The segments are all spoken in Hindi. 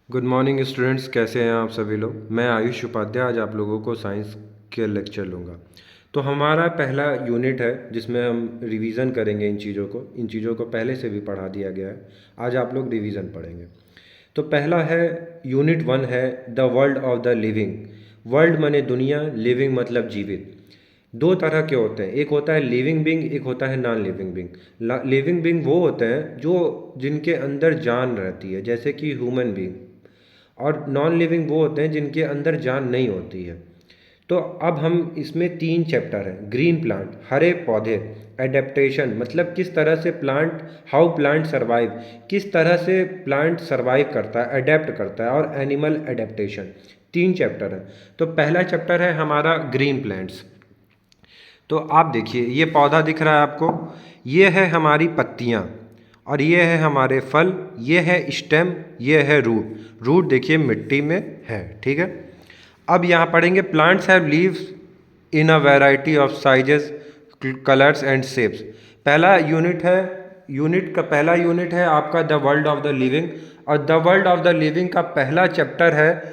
गुड मॉर्निंग स्टूडेंट्स, कैसे हैं आप सभी लोग। मैं आयुष उपाध्याय आज आप लोगों को साइंस के लेक्चर लूँगा। तो हमारा पहला यूनिट है जिसमें हम रिवीजन करेंगे इन चीज़ों को पहले से भी पढ़ा दिया गया है। आज आप लोग रिवीजन पढ़ेंगे। तो पहला है यूनिट 1 है the world of the living. World माने दुनिया, लिविंग मतलब जीवित। दो तरह के होते हैं, एक होता है लिविंग बींग, एक होता है non living being. Living being वो होते हैं जो जिनके अंदर जान रहती है, जैसे कि ह्यूमन बींग। और नॉन लिविंग वो होते हैं जिनके अंदर जान नहीं होती है। तो अब हम इसमें 3 चैप्टर हैं। ग्रीन प्लांट, हरे पौधे। एडेप्टेशन मतलब किस तरह से प्लांट, हाउ प्लांट सर्वाइव, किस तरह से प्लांट सर्वाइव करता है, अडेप्ट करता है। और एनिमल एडेप्टेशन। 3 चैप्टर हैं। तो पहला चैप्टर है हमारा ग्रीन प्लांट्स। तो आप देखिए, ये पौधा दिख रहा है आपको, ये है हमारी पत्तियाँ, और ये है हमारे फल, ये है स्टेम, ये है रूट। रूट देखिए मिट्टी में है, ठीक है। अब यहाँ पढ़ेंगे plants have leaves in a variety of sizes, colours and shapes. पहला यूनिट है, यूनिट का पहला यूनिट है आपका the world of the living. और the world of the living का पहला चैप्टर है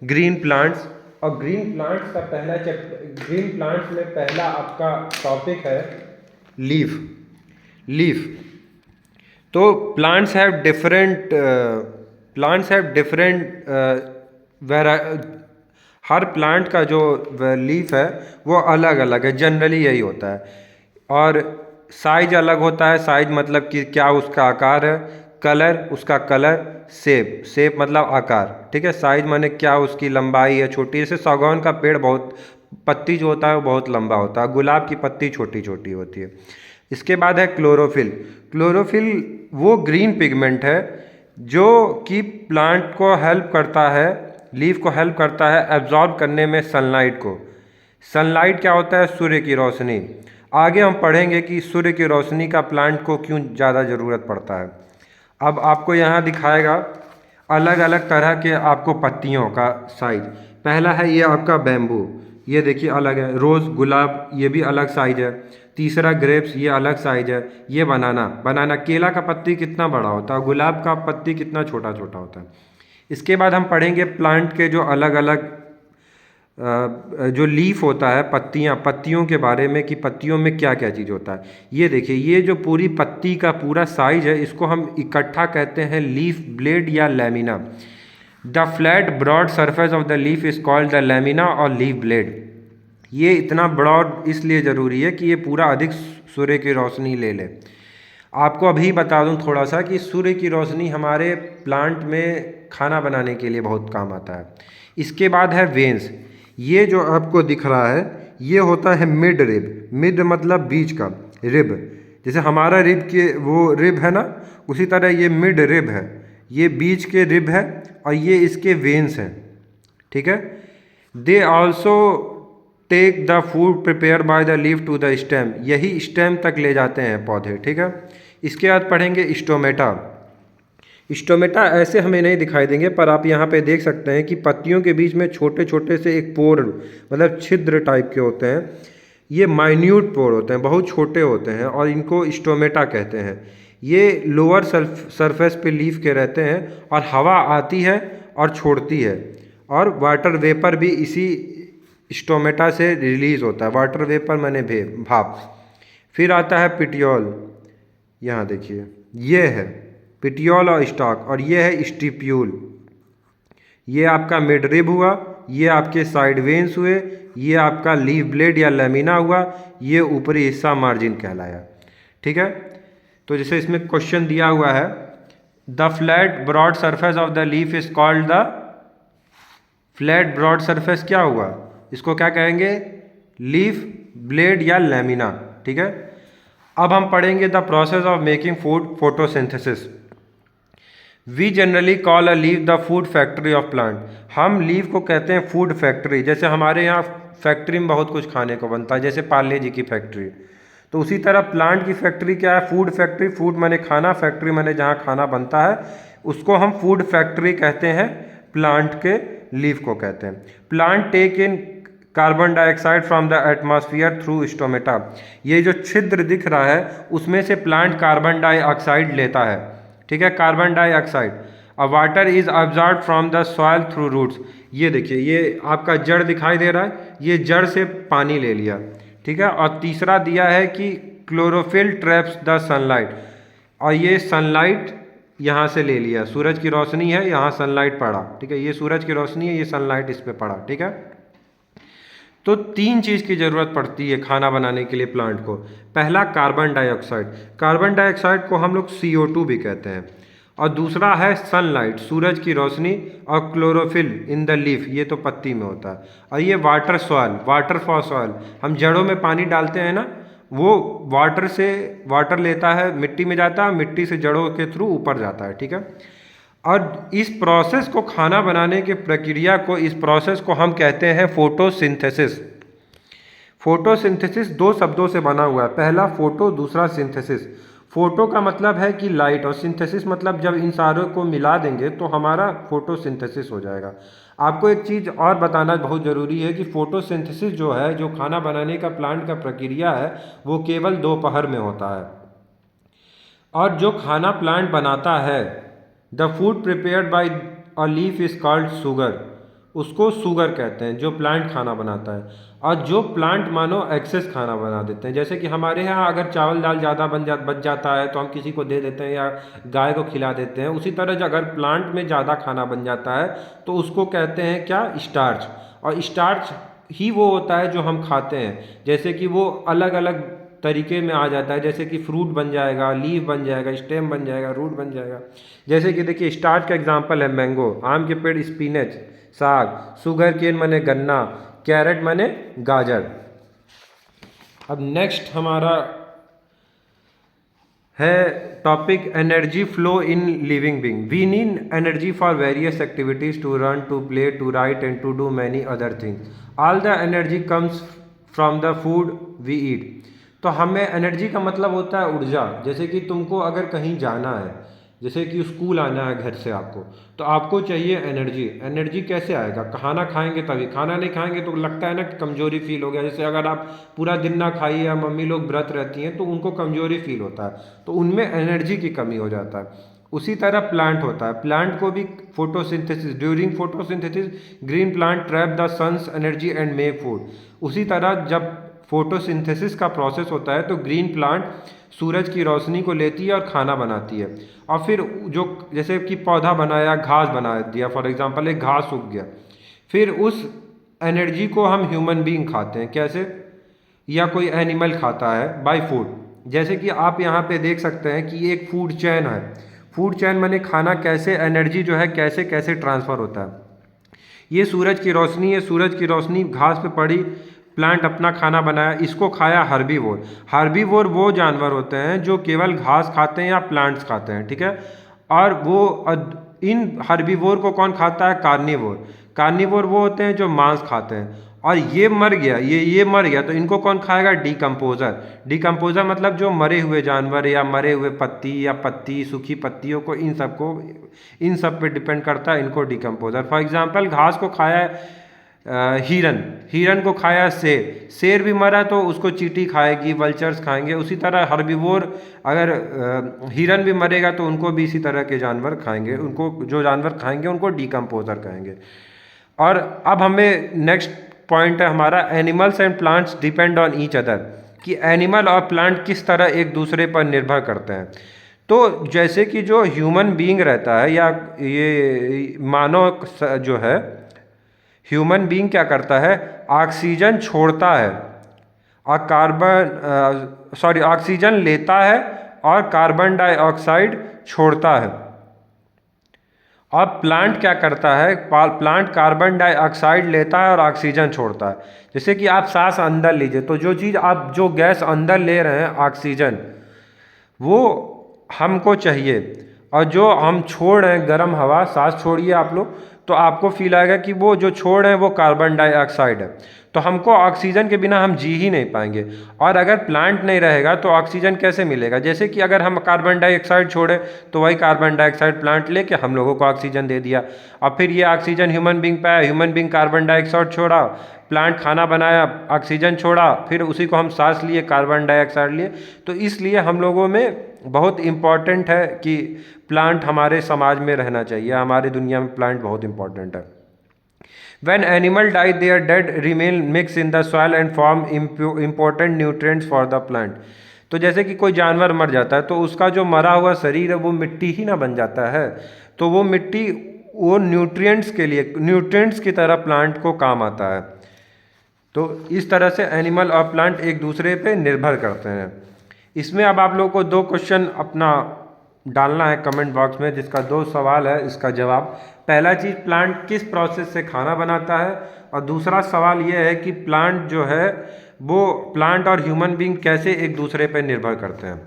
ग्रीन प्लांट्स। और ग्रीन प्लांट्स का पहला चैप्टर, ग्रीन प्लांट्स में पहला आपका टॉपिक है लीफ। लीफ। तो plants have different vera her plant का जो लीफ है वो अलग अलग है, जनरली यही होता है। और साइज अलग होता है, साइज मतलब कि क्या उसका आकार है। कलर, उसका कलर। शेप, शेप मतलब आकार, ठीक है। साइज माने क्या उसकी लंबाई है, छोटी। जैसे सागौन का पेड़ बहुत, पत्ती जो होता है वो बहुत लंबा होता है, गुलाब की पत्ती छोटी छोटी होती है। इसके बाद है क्लोरोफिल। क्लोरोफिल वो ग्रीन पिगमेंट है जो कि प्लांट को हेल्प करता है, लीफ को हेल्प करता है एब्जॉर्ब करने में सनलाइट को। सनलाइट क्या होता है? सूर्य की रोशनी। आगे हम पढ़ेंगे कि सूर्य की रोशनी का प्लांट को क्यों ज़्यादा ज़रूरत पड़ता है। अब आपको यहाँ दिखाएगा अलग अलग तरह के आपको पत्तियों का साइज। पहला है ये आपका बैम्बू, ये देखिए अलग है। रोज़, गुलाब, ये भी अलग साइज है। तीसरा ग्रेप्स, ये अलग साइज है। ये बनाना, बनाना केला का पत्ती कितना बड़ा होता है, गुलाब का पत्ती कितना छोटा छोटा होता है। इसके बाद हम पढ़ेंगे प्लांट के जो अलग अलग जो लीफ होता है, पत्तियाँ, पत्तियों के बारे में कि पत्तियों में क्या क्या चीज़ होता है। ये देखिए, ये जो पूरी पत्ती का पूरा साइज है, इसको हम इकट्ठा कहते हैं लीफ ब्लेड या lamina. The flat broad surface of the leaf is called the lamina और लीफ ब्लेड। ये इतना ब्रॉड इसलिए ज़रूरी है कि ये पूरा अधिक सूर्य की रोशनी ले ले। आपको अभी बता दूं थोड़ा सा कि सूर्य की रोशनी हमारे प्लांट में खाना बनाने के लिए बहुत काम आता है। इसके बाद है वेन्स। ये जो आपको दिख रहा है ये होता है मिड रिब। मिड मतलब बीच का, रिब। जैसे हमारा रिब के वो रिब है ना, उसी तरह ये मिड रिब है, ये बीच के रिब है, और ये इसके वेन्स हैं, ठीक है। They also take the food prepare by the leaf to the stem. यही स्टेम तक ले जाते हैं पौधे, ठीक है। इसके बाद पढ़ेंगे स्टोमेटा। स्टोमेटा ऐसे हमें नहीं दिखाई देंगे, पर आप यहाँ पे देख सकते हैं कि पत्तियों के बीच में छोटे छोटे से एक पोर, मतलब छिद्र टाइप के होते हैं। ये माइन्यूट पोर होते हैं, बहुत छोटे होते हैं, और इनको स्टोमेटा कहते हैं। ये लोअर सरफेस पे लीफ के रहते हैं, और हवा आती है और छोड़ती है, और वाटर वेपर भी इसी स्टोमेटा से रिलीज होता है। वाटर वेपर माने भाप। फिर आता है पिटियोल। यहाँ देखिए, ये है पिटियोल और स्टॉक, और ये है स्टिप्यूल। ये आपका मिड रिब हुआ, ये आपके साइड वेन्स हुए, ये आपका लीफ ब्लेड या लेमिना हुआ, ये ऊपरी हिस्सा मार्जिन कहलाया, ठीक है। तो जैसे इसमें क्वेश्चन दिया हुआ है, the flat broad surface of the leaf is called the, flat broad surface क्या हुआ, इसको क्या कहेंगे? लीफ ब्लेड या लेमिना, ठीक है। अब हम पढ़ेंगे the process of making food, photosynthesis. We generally call a leaf the food factory of plant. हम लीफ को कहते हैं फूड फैक्ट्री। जैसे हमारे यहाँ फैक्ट्री में बहुत कुछ खाने को बनता है, जैसे पार्ले जी की फैक्ट्री। तो उसी तरह प्लांट की फैक्ट्री क्या है? Food factory. फूड माने खाना, फैक्ट्री माने जहाँ खाना बनता है, उसको हम फूड फैक्ट्री कहते हैं। प्लांट के लीफ को कहते हैं। Plant take in carbon dioxide from the atmosphere through stomata. ये जो छिद्र दिख रहा है उसमें से प्लांट कार्बन डाइऑक्साइड लेता है, ठीक है, कार्बन डाइऑक्साइड। और water is absorb from the soil through roots. ये देखिए, ये आपका जड़ दिखाई दे रहा है, ये जड़ से पानी ले लिया, ठीक है। और तीसरा दिया है कि क्लोरोफिल ट्रैप्स द सनलाइट, और ये सनलाइट यहाँ से ले लिया, सूरज की रोशनी है, यहाँ सनलाइट पड़ा, ठीक है, ये सूरज की रोशनी है, ये सनलाइट इस पे पड़ा, ठीक है। तो तीन चीज़ की ज़रूरत पड़ती है खाना बनाने के लिए प्लांट को। पहला कार्बन डाइऑक्साइड, कार्बन डाइऑक्साइड को हम लोग CO2 भी कहते हैं। और दूसरा है सनलाइट, सूरज की रोशनी, और क्लोरोफिल इन द लीफ, ये तो पत्ती में होता है। और ये water soil, water for soil, हम जड़ों में पानी डालते हैं ना, वो वाटर से वाटर लेता है, मिट्टी में जाता है, मिट्टी से जड़ों के थ्रू ऊपर जाता है, ठीक है। और इस प्रोसेस को, खाना बनाने की प्रक्रिया को, इस प्रोसेस को हम कहते हैं फोटोसिंथेसिस। फोटोसिंथेसिस दो शब्दों से बना हुआ है, पहला फोटो, दूसरा सिंथेसिस। फोटो का मतलब है कि लाइट, और सिंथेसिस मतलब जब इन सारों को मिला देंगे तो हमारा फोटोसिंथेसिस हो जाएगा। आपको एक चीज़ और बताना बहुत ज़रूरी है कि फोटोसिंथेसिस जो है, जो खाना बनाने का प्लांट का प्रक्रिया है, वो केवल दोपहर में होता है। और जो खाना प्लांट बनाता है, the food prepared by a leaf is called sugar, उसको शुगर कहते हैं जो प्लांट खाना बनाता है। और जो प्लांट मानो एक्सेस खाना बना देते हैं, जैसे कि हमारे यहाँ अगर चावल दाल ज़्यादा बच जाता है तो हम किसी को दे देते हैं या गाय को खिला देते हैं, उसी तरह अगर प्लांट में ज़्यादा खाना बन जाता है तो उसको कहते हैं क्या, स्टार्च। और स्टार्च ही वो होता है जो हम खाते हैं, जैसे कि वो अलग अलग तरीके में आ जाता है, जैसे कि फ्रूट बन जाएगा, लीफ बन जाएगा, स्टेम बन जाएगा, रूट बन जाएगा। जैसे कि देखिए, स्टार्च का एग्जांपल है मैंगो, आम के पेड़ स्पिनच साग, शुगर केन माने गन्ना, कैरेट माने गाजर। अब नेक्स्ट हमारा है topic energy flow in living being. We need energy for various activities, to run, to play, to write and to do many other things. All the energy comes from the food we eat. तो हमें एनर्जी का मतलब होता है ऊर्जा। जैसे कि तुमको अगर कहीं जाना है, जैसे कि स्कूल आना है घर से आपको, तो आपको चाहिए एनर्जी। एनर्जी कैसे आएगा, खाना खाएंगे तभी, खाना नहीं खाएंगे तो लगता है ना कि कमजोरी फील हो गया। जैसे अगर आप पूरा दिन ना खाइए, या मम्मी लोग व्रत रहती हैं तो उनको कमजोरी फील होता है, तो उनमें एनर्जी की कमी हो जाता है। उसी तरह प्लांट होता है, प्लांट को भी photosynthesis, during photosynthesis green plant trap the sun's energy and make food. उसी तरह जब फोटोसिंथेसिस का प्रोसेस होता है तो ग्रीन प्लांट सूरज की रोशनी को लेती है और खाना बनाती है। और फिर जो, जैसे कि पौधा बनाया, घास बना दिया, फॉर एग्जांपल एक घास उग गया, फिर उस एनर्जी को हम ह्यूमन बीइंग खाते हैं, कैसे, या कोई एनिमल खाता है बाय फूड। जैसे कि आप यहाँ पे देख सकते हैं कि एक फूड चेन है। फूड चेन माने खाना कैसे, एनर्जी जो है कैसे कैसे ट्रांसफ़र होता है। ये सूरज की रोशनी है, सूरज की रोशनी घास पे पड़ी, प्लांट अपना खाना बनाया, इसको खाया हर्बीवोर। हर्बीवोर वो जानवर होते हैं जो केवल घास खाते हैं या प्लांट्स खाते हैं, ठीक है। और वो इन हर्बीवोर को कौन खाता है, कार्निवोर। कार्निवोर वो होते हैं जो मांस खाते हैं। और ये मर गया, ये मर गया, तो इनको कौन खाएगा, डिकम्पोजर। डिकम्पोजर मतलब जो मरे हुए जानवर या मरे हुए पत्ती या पत्ती, सूखी पत्तियों को, इन सब पे डिपेंड करता है, इनको डिकम्पोजर। फॉर एग्जांपल घास को खाया हिरन, हिरन को खाया शेर, शेर भी मरा तो उसको चींटी खाएगी, वल्चर्स खाएंगे। उसी तरह हर्बीवोर, अगर हिरन भी मरेगा तो उनको भी इसी तरह के जानवर खाएंगे, उनको जो जानवर खाएंगे उनको डिकम्पोजर कहेंगे। और अब हमें नेक्स्ट पॉइंट है हमारा, animals and plants depend on each other, कि एनिमल और प्लांट किस तरह एक दूसरे पर निर्भर करते हैं। तो जैसे कि जो ह्यूमन बीइंग रहता है, या ये मानव जो है, ह्यूमन बीइंग क्या करता है, ऑक्सीजन छोड़ता है और ऑक्सीजन लेता है और कार्बन डाइऑक्साइड छोड़ता है। अब प्लांट क्या करता है, प्लांट कार्बन डाइऑक्साइड लेता है और ऑक्सीजन छोड़ता है। जैसे कि आप सांस अंदर लीजिए, तो जो चीज़ आप, जो गैस अंदर ले रहे हैं ऑक्सीजन, वो हमको चाहिए, और जो हम छोड़ रहे हैं गर्म हवा, सांस छोड़िए आप लोग, तो आपको फील आएगा कि वो जो छोड़ रहे हैं वो कार्बन डाइऑक्साइड है। तो हमको ऑक्सीजन के बिना हम जी ही नहीं पाएंगे। और अगर प्लांट नहीं रहेगा तो ऑक्सीजन कैसे मिलेगा। जैसे कि अगर हम कार्बन डाइऑक्साइड छोड़े तो वही कार्बन डाइऑक्साइड प्लांट लेके हम लोगों को ऑक्सीजन दे दिया, और फिर ये ऑक्सीजन ह्यूमन बीइंग पाया, ह्यूमन बीइंग कार्बन डाइऑक्साइड छोड़ा, प्लांट खाना बनाया, ऑक्सीजन छोड़ा, फिर उसी को हम सांस लिए, कार्बन डाइऑक्साइड लिए। तो इसलिए हम लोगों में बहुत इम्पॉर्टेंट है कि प्लांट हमारे समाज में रहना चाहिए, हमारे दुनिया में प्लांट बहुत इम्पॉर्टेंट है। When animal die, their dead remain mix in the soil and form important nutrients for the plant. तो जैसे कि कोई जानवर मर जाता है तो उसका जो मरा हुआ शरीर है वो मिट्टी ही ना बन जाता है, तो वो मिट्टी वो न्यूट्रिएंट्स के लिए न्यूट्रिएंट्स की तरह प्लांट को काम आता है। तो इस तरह से एनिमल और प्लांट एक दूसरे पे निर्भर करते हैं। इसमें अब आप लोगों को दो क्वेश्चन अपना डालना है कमेंट बॉक्स में, जिसका दो सवाल है इसका जवाब। पहला चीज़, प्लांट किस प्रोसेस से खाना बनाता है, और दूसरा सवाल यह है कि प्लांट जो है वो प्लांट और ह्यूमन बीइंग कैसे एक दूसरे पर निर्भर करते हैं।